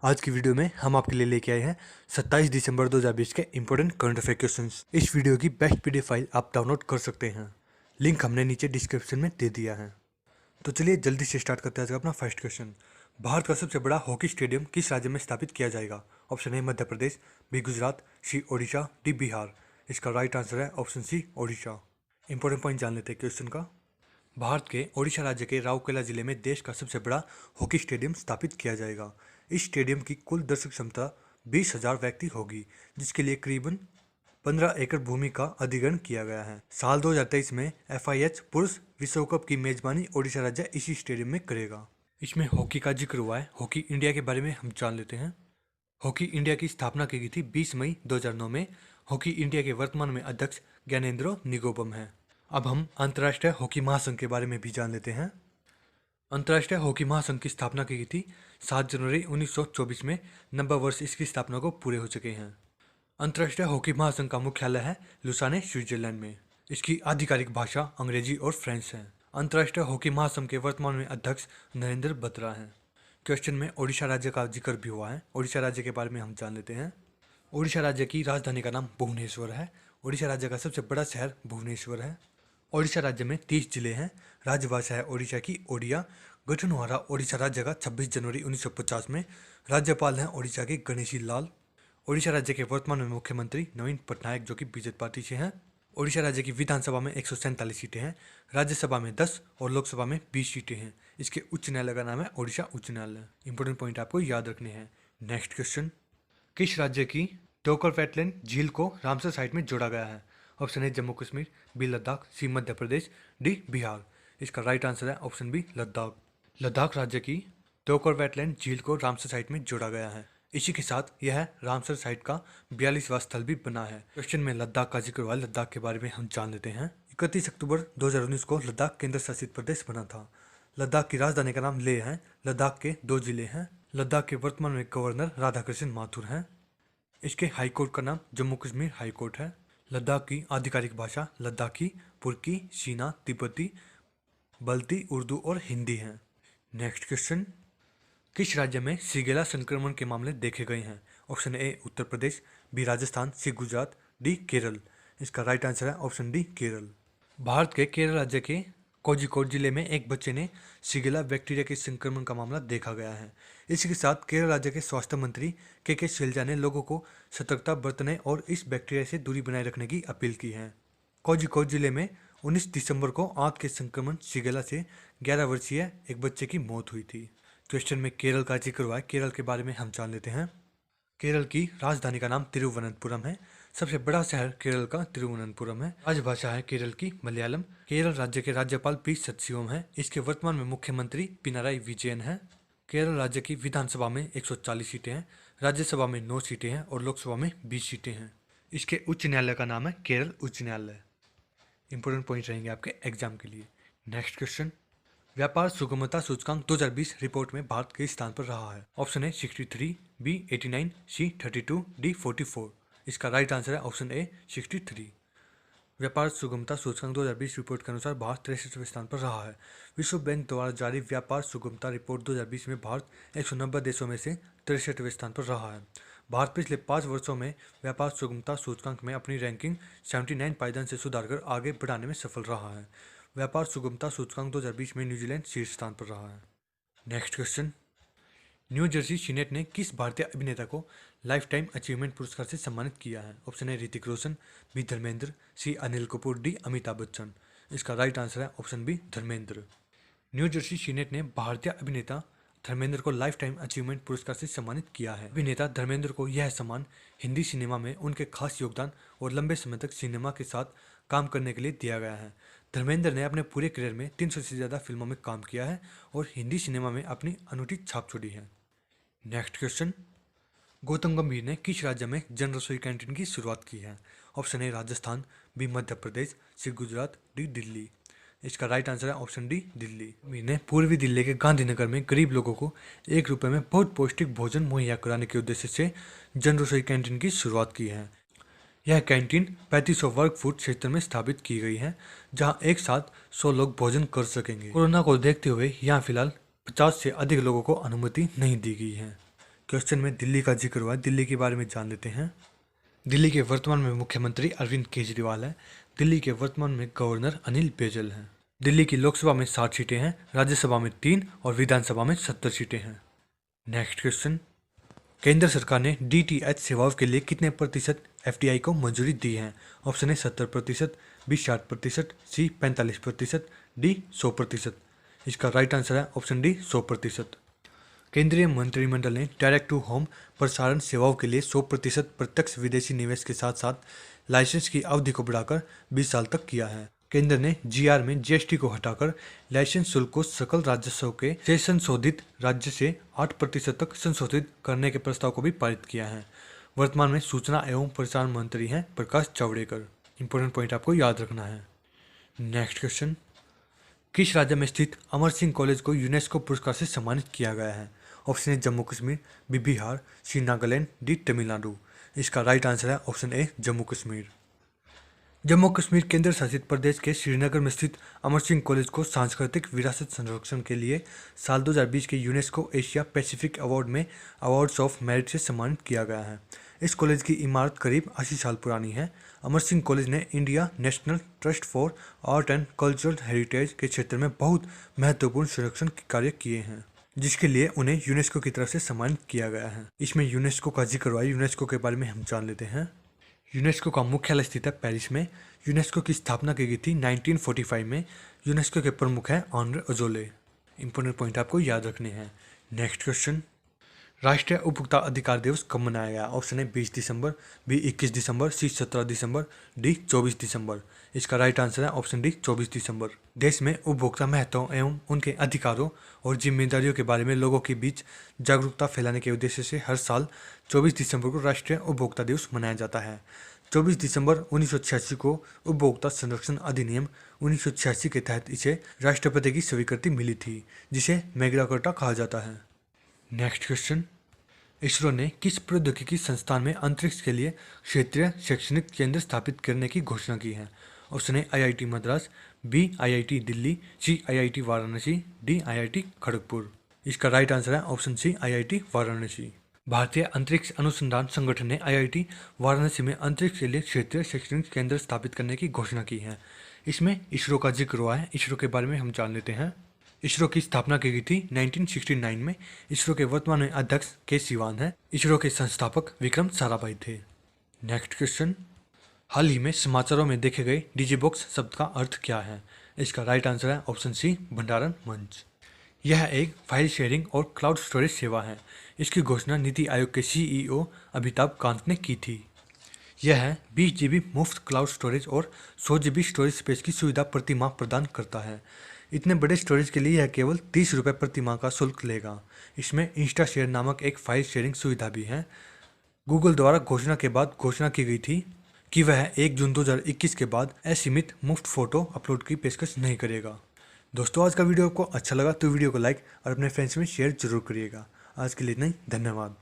आज की वीडियो में हम आपके लिए लेके आए हैं 27 दिसंबर 2020 के इंपॉर्टेंट करंट अफेयर क्वेश्चंस। इस वीडियो की बेस्ट पीडीएफ फाइल आप डाउनलोड कर सकते हैं, लिंक हमने नीचे डिस्क्रिप्शन में दे दिया है। तो चलिए जल्दी से स्टार्ट करते हैं आज का अपना फर्स्ट क्वेश्चन। भारत का सबसे बड़ा हॉकी स्टेडियम किस राज्य में स्थापित किया जाएगा? Option A Madhya Pradesh, B Gujarat, C Odisha, D Bihar. इसका राइट आंसर है option C Odisha. Important point जान लेते हैं क्वेश्चन का। भारत के ओडिशा राज्य के राउरकेला जिले में देश का सबसे बड़ा हॉकी स्टेडियम स्थापित किया जाएगा। इस स्टेडियम की कुल दर्शक क्षमता 20,000 व्यक्ति होगी, जिसके लिए करीबन 15 एकड़ भूमि का अधिग्रहण किया गया है। साल 2023 में FIH पुरुष विश्व कप की मेजबानी ओडिशा राज्य इसी स्टेडियम में करेगा। इसमें हॉकी का जिक्र हुआ है। हॉकी इंडिया के बारे में हम जान लेते हैं। हॉकी इंडिया की स्थापना की गई थी 20 मई 2009 में। हॉकी इंडिया के वर्तमान में अध्यक्ष ज्ञानेंद्रो निगोपम हैं। अब हम अंतर्राष्ट्रीय हॉकी महासंघ के बारे में भी जान लेते हैं। अंतर्राष्ट्रीय हॉकी महासंघ की स्थापना की गई थी 7 जनवरी 1924 में। 90 वर्ष इसकी स्थापना को पूरे हो चुके हैं। अंतर्राष्ट्रीय हॉकी महासंघ का मुख्यालय है लुसाने, स्विट्जरलैंड में। इसकी आधिकारिक भाषा अंग्रेजी और फ्रेंच है। अंतर्राष्ट्रीय हॉकी महासंघ के वर्तमान में अध्यक्ष नरेंद्र बत्रा हैं। क्वेश्चन में ओडिशा राज्य का जिक्र भी हुआ है। ओडिशा राज्य के बारे में हम जान लेते हैं। ओडिशा राज्य की राजधानी का नाम भुवनेश्वर है। ओडिशा राज्य का सबसे बड़ा शहर भुवनेश्वर है। ओडिशा राज्य में 30 जिले हैं। राजभाषा है ओडिशा की ओडिया। गठन हुआ रहा ओडिशा राज्य का 26 जनवरी 1950 में। राज्यपाल हैं ओडिशा के गणेशी लाल। ओडिशा राज्य के वर्तमान में मुख्यमंत्री नवीन पटनायक, जो कि बीजेपी पार्टी से हैं। ओडिशा राज्य की विधानसभा में 147 सीटें हैं, राज्यसभा में 10 और लोकसभा में 20 सीटें हैं। इसके उच्च न्यायालय का नाम है ओडिशा उच्च न्यायालय। इंपोर्टेंट पॉइंट आपको याद रखने हैं। नेक्स्ट क्वेश्चन, किस राज्य की टोकर वेटलैंड झील को रामसर साइट में जोड़ा गया है? Option A Jammu Kashmir, B Ladakh, C Madhya Pradesh, D Bihar. इसका राइट आंसर है ऑप्शन बी लद्दाख। लद्दाख राज्य की टोकर वेटलैंड झील को रामसर साइट में जोड़ा गया है। इसी के साथ यह रामसर साइट का 42वां स्थल भी बना है। क्वेश्चन में लद्दाख का जिक्र हुआ। लद्दाख के बारे में हम जान लेते हैं। 31 अक्टूबर 2019 को लद्दाख केंद्र शासित प्रदेश बना था। लद्दाख की राजधानी का नाम लेह है। लद्दाख के 2 जिले हैं। लद्दाख के वर्तमान में गवर्नर राधाकृष्ण माथुर हैं। इसके हाईकोर्ट का नाम जम्मू कश्मीर हाईकोर्ट है। लद्दाख की आधिकारिक भाषा लद्दाखी, पुर्की, सीना, तिब्बती, बल्ती, उर्दू और हिंदी है। नेक्स्ट क्वेश्चन, किस राज्य में शिगेला संक्रमण के मामले देखे गए हैं? Option A Uttar Pradesh, B Rajasthan, C Gujarat, D Kerala. इसका राइट आंसर है ऑप्शन डी केरल। भारत के केरल राज्य के कोझिकोड जिले में एक बच्चे ने शिगेला बैक्टीरिया के संक्रमण का मामला देखा गया है। इसी के साथ केरल राज्य के स्वास्थ्य मंत्री के शैलजा ने लोगों को सतर्कता बरतने और इस बैक्टीरिया से दूरी बनाए रखने की अपील की है। कोझिकोड जिले में 19 दिसंबर को आंत के संक्रमण शिगेला से 11 वर्षीय एक बच्चे की मौत हुई थी। क्वेश्चन में केरल का जिक्र हुआ है। केरल के बारे में हम जान लेते हैं। केरल की राजधानी का नाम तिरुवनंतपुरम है। सबसे बड़ा शहर केरल का तिरुवनंतपुरम है। राजभाषा है केरल की मलयालम। केरल राज्य के राज्यपाल पी सत्सिवम हैं। इसके वर्तमान में मुख्यमंत्री पिनाराई विजयन हैं। केरल राज्य की विधानसभा में 140 सीटें हैं, राज्यसभा में 9 सीटें हैं और लोकसभा में 20 सीटें हैं। इसके उच्च न्यायालय का नाम है केरल उच्च न्यायालय। इंपोर्टेंट पॉइंट रहेंगे आपके एग्जाम के लिए। नेक्स्ट क्वेश्चन, व्यापार सुगमता सूचकांक 2020 रिपोर्ट में भारत किस स्थान पर रहा है? Option A 63, B 89, C 32, D 44। इसका राइट आंसर है ऑप्शन ए 63। व्यापार सुगमता सूचकांक 2020 रिपोर्ट के अनुसार भारत 63वें स्थान पर रहा है। विश्व बैंक द्वारा जारी व्यापार सुगमता रिपोर्ट 2020 में भारत 190 देशों में से 63वें स्थान पर रहा है। भारत पिछले 5 वर्षों में व्यापार सुगमता सूचकांक में अपनी रैंकिंग 79 पायदान से सुधार कर आगे बढ़ाने में सफल रहा है। व्यापार सुगमता सूचकांक 2020 में न्यूजीलैंड शीर्ष स्थान पर रहा है। Next question, new Jersey senate ने किस भारतीय अभिनेता को लाइफ टाइम अचीवमेंट पुरस्कार से सम्मानित किया है? Option A Hrithik Roshan, B Dharmendra, C Anil Kapoor, D Amitabh Bachchan. इसका राइट आंसर है option B Dharmendra. New Jersey senate ने भारतीय अभिनेता धर्मेंद्र को लाइफ टाइम अचीवमेंट पुरस्कार से सम्मानित किया है। अभिनेता धर्मेंद्र को यह सम्मान हिंदी सिनेमा में उनके खास योगदान और लंबे समय तक सिनेमा के साथ काम करने के लिए दिया गया है। धर्मेंद्र ने अपने पूरे करियर में 300 से ज़्यादा फिल्मों में काम किया है और हिंदी सिनेमा में अपनी अनूठी छाप छोड़ी है। नेक्स्ट क्वेश्चन, गौतम गंभीर ने किस राज्य में जन रसोई कैंटीन की शुरुआत की है? Option A Rajasthan, B Madhya Pradesh, C Gujarat, D Delhi. इसका राइट आंसर है ऑप्शन डी दिल्ली। गंभीर ने पूर्वी दिल्ली के गांधीनगर में गरीब लोगों को 1 रुपये में बहुत पौष्टिक भोजन मुहैया कराने के उद्देश्य से जन रसोई कैंटीन की शुरुआत की है। यह कैंटीन 3500 वर्ग फुट क्षेत्र में स्थापित की गई है, जहां एक साथ 100 लोग भोजन कर सकेंगे। कोरोना को देखते हुए यहां फिलहाल 50 से अधिक लोगों को अनुमति नहीं दी गई है। क्वेश्चन में दिल्ली का जिक्र हुआ है, दिल्ली के बारे में जान लेते हैं। दिल्ली के वर्तमान में मुख्यमंत्री अरविंद केजरीवाल है। दिल्ली के वर्तमान में गवर्नर अनिल बैजल हैं। दिल्ली की लोकसभा में 60 सीटें हैं, राज्यसभा में 3 और विधानसभा में 70 सीटें हैं। नेक्स्ट क्वेश्चन, केंद्र सरकार ने DTH सेवाओं के लिए कितने प्रतिशत FDI को मंजूरी दी है? Option A 70%, B 60%, C 45%, D 100%। इसका राइट आंसर है ऑप्शन डी 100%। केंद्रीय मंत्रिमंडल ने डायरेक्ट टू होम प्रसारण सेवाओं के लिए 100% प्रत्यक्ष विदेशी निवेश के साथ साथ लाइसेंस की अवधि को बढ़ाकर 20 साल तक किया है। केंद्र ने GR में GST को हटाकर लाइसेंस शुल्क को सकल राजस्व के से संशोधित राज्य से 8% तक संशोधित करने के प्रस्ताव को भी पारित किया है। वर्तमान में सूचना एवं प्रसारण मंत्री हैं प्रकाश जावड़ेकर। इंपॉर्टेंट पॉइंट आपको याद रखना है। नेक्स्ट क्वेश्चन, किस राज्य में स्थित अमर सिंह कॉलेज को यूनेस्को पुरस्कार से सम्मानित किया गया है? Option A Jammu Kashmir, B Bihar, C Nagaland, D Tamil Nadu. इसका राइट आंसर है ऑप्शन ए जम्मू कश्मीर। जम्मू कश्मीर केंद्र शासित प्रदेश के श्रीनगर में स्थित अमर सिंह कॉलेज को सांस्कृतिक विरासत संरक्षण के लिए साल 2020 के यूनेस्को एशिया पैसिफिक अवार्ड में अवार्ड्स ऑफ मेरिट से सम्मानित किया गया है। इस कॉलेज की इमारत करीब 80 साल पुरानी है। अमर सिंह कॉलेज ने India national trust for art and cultural heritage के क्षेत्र में बहुत महत्वपूर्ण संरक्षण कार्य किए हैं, जिसके लिए उन्हें यूनेस्को की तरफ से सम्मानित किया गया है। इसमें यूनेस्को का जिक्र हुआ है। यूनेस्को के बारे में हम जान लेते हैं। यूनेस्को का मुख्यालय स्थित है पेरिस में। यूनेस्को की स्थापना की गई थी 1945 में। यूनेस्को के प्रमुख हैं आंद्रे अजोले। इंपॉर्टेंट पॉइंट आपको याद रखने हैं। नेक्स्ट क्वेश्चन, राष्ट्रीय उपभोक्ता अधिकार दिवस कब मनाया गया? ऑप्शन है 20 दिसंबर, बी 21 दिसंबर, सी 17 दिसंबर, डी 24 दिसंबर। इसका राइट आंसर है ऑप्शन डी 24 दिसंबर। देश में उपभोक्ता महत्व एवं उनके अधिकारों और जिम्मेदारियों के बारे में लोगों के बीच जागरूकता फैलाने के उद्देश्य से हर साल 24 दिसंबर को राष्ट्रीय उपभोक्ता दिवस मनाया जाता है। 24 दिसंबर 1986 को उपभोक्ता संरक्षण अधिनियम 1986 के तहत इसे राष्ट्रपति की स्वीकृति मिली थी, जिसे मैग्ना कार्टा कहा जाता है। नेक्स्ट क्वेश्चन, इसरो ने किस प्रौद्योगिकी संस्थान में अंतरिक्ष के लिए क्षेत्रीय शैक्षणिक केंद्र स्थापित करने की घोषणा की है? Option A IIT Madras, B IIT Delhi, C IIT Varanasi, D IIT Kharagpur. इसका राइट आंसर है ऑप्शन सी IIT वाराणसी। भारतीय अंतरिक्ष अनुसंधान संगठन ने IIT वाराणसी में अंतरिक्ष के लिए क्षेत्रीय शैक्षणिक केंद्र स्थापित करने की घोषणा की है। इसमें इसरो का जिक्र हुआ है। इसरो के बारे में हम जान लेते हैं। इसरो की स्थापना की गई थी 1969 में। इसरो के वर्तमान में अध्यक्ष के सिवान हैं। इसरो के संस्थापक विक्रम साराभाई थे। नेक्स्ट क्वेश्चन, हाल ही में समाचारों में देखे गए डिजीबॉक्स शब्द का अर्थ क्या है? इसका राइट आंसर है ऑप्शन सी भंडारण मंच। यह एक फाइल शेयरिंग और क्लाउड स्टोरेज सेवा है। इसकी घोषणा नीति आयोग के CEO अमिताभ कांत ने की थी। यह 20 GB मुफ्त क्लाउड स्टोरेज और 100 GB स्टोरेज स्पेस की सुविधा प्रति माह प्रदान करता है। इतने बड़े स्टोरेज के लिए यह केवल 30 रुपये प्रति माह का शुल्क लेगा। इसमें इंस्टा शेयर नामक एक फाइल शेयरिंग सुविधा भी है। गूगल द्वारा घोषणा के बाद घोषणा की गई थी कि वह 1 जून 2021 के बाद असीमित मुफ्त फोटो अपलोड की पेशकश नहीं करेगा। दोस्तों, आज का वीडियो आपको अच्छा लगा तो वीडियो को लाइक और अपने फ्रेंड्स में शेयर जरूर करिएगा। आज के लिए इतना ही, धन्यवाद।